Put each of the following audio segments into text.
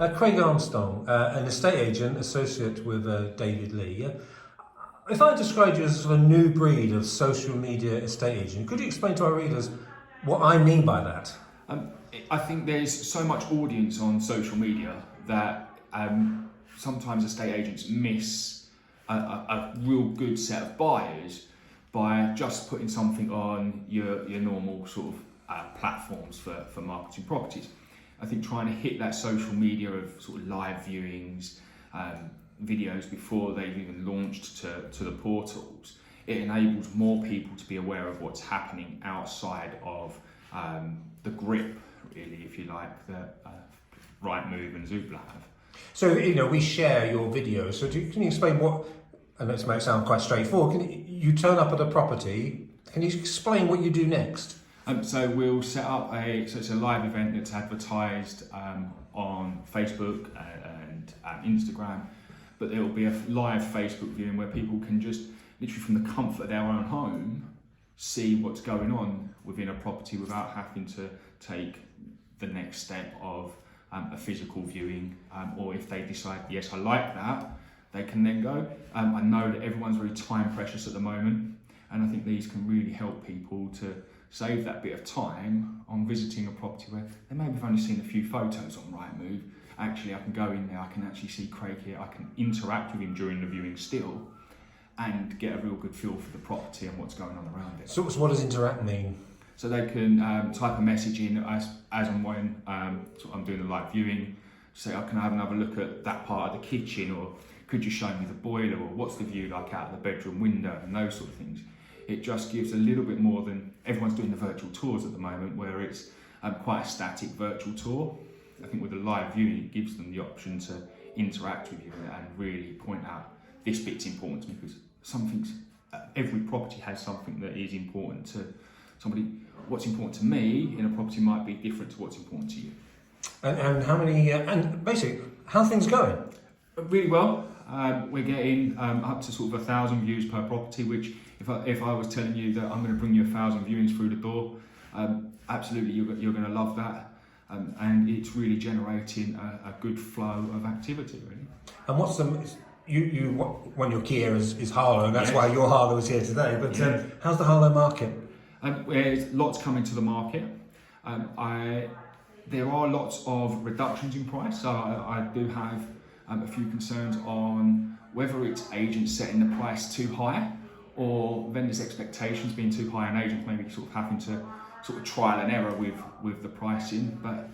Craig Armstrong, an estate agent, associate with David Lee. If I described you as a sort of new breed of social media estate agent, could you explain to our readers what I mean by that? I think there's so much audience on social media that sometimes estate agents miss a real good set of buyers by just putting something on your normal sort of platforms for marketing properties. I think trying to hit that social media of sort of live viewings, videos before they've even launched to the portals, it enables more people to be aware of what's happening outside of the grip, really, if you like, that Rightmove and Zoopla have. So, we share your videos. So can you explain what, and this might sound quite straightforward, you turn up at a property, can you explain what you do next? So we'll set up it's a live event that's advertised on Facebook and Instagram, but there will be a live Facebook viewing where people can just literally from the comfort of their own home see what's going on within a property without having to take the next step of a physical viewing, or if they decide, yes, I like that, they can then go. I know that everyone's very time precious at the moment, and I think these can really help people to save that bit of time on visiting a property where they maybe have only seen a few photos on Rightmove. Actually, I can go in there, I can actually see Craig here, I can interact with him during the viewing still, and get a real good feel for the property and what's going on around it. So what does interact mean? So they can type a message in as and when I'm doing the live viewing, say, can I have another look at that part of the kitchen, or could you show me the boiler, or what's the view like out of the bedroom window, and those sort of things. It just gives a little bit more than everyone's doing the virtual tours at the moment, where it's quite a static virtual tour. I think with a live viewing, it gives them the option to interact with you and really point out this bit's important to me, because every property has something that is important to somebody. What's important to me in a property might be different to what's important to you. And how many, and basically, how are things going? Really well. We're getting up to sort of 1,000 views per property, which if I was telling you that I'm going to bring you 1,000 viewings through the door, absolutely you're going to love that. And it's really generating a good flow of activity, really. And what's one of your key areas is Harlow, and that's Yes. why your Harlow is here today. But how's the Harlow market? There's lots coming to the market. There are lots of reductions in price, so I do have a few concerns on whether it's agents setting the price too high, or vendors' expectations being too high, and agents maybe sort of having to sort of trial and error with the pricing. But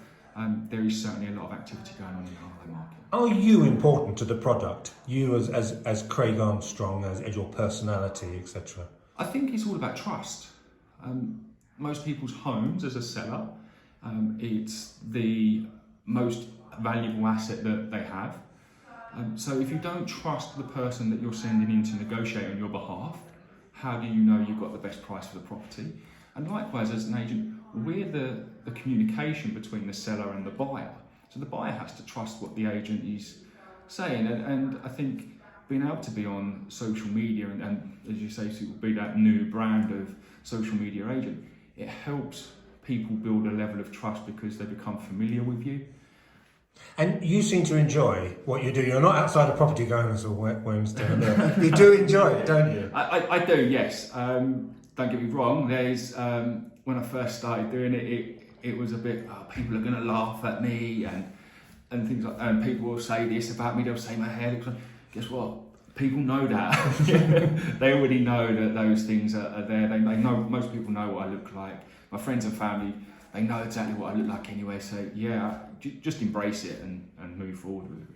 there is certainly a lot of activity going on in the Harlow market. Are you important to the product? You as Craig Armstrong, as your personality, etc. I think it's all about trust. Most people's homes, as a seller, it's the most valuable asset that they have. So if you don't trust the person that you're sending in to negotiate on your behalf, how do you know you've got the best price for the property? And likewise, as an agent, we're the communication between the seller and the buyer. So the buyer has to trust what the agent is saying. And I think being able to be on social media and as you say, to be that new brand of social media agent, it helps people build a level of trust because they become familiar with you. And you seem to enjoy what you do. You're not outside a property going, "There's all worms down there." You do enjoy it, don't you? I do, yes. Don't get me wrong. There's when I first started doing it was a bit, people are going to laugh at me and things like, and people will say this about me. They'll say my hair looks like. Guess what? People know that. They already know that those things are there. They know, most people know what I look like. My friends and family, they know exactly what I look like anyway. So yeah, just embrace it and move forward with it.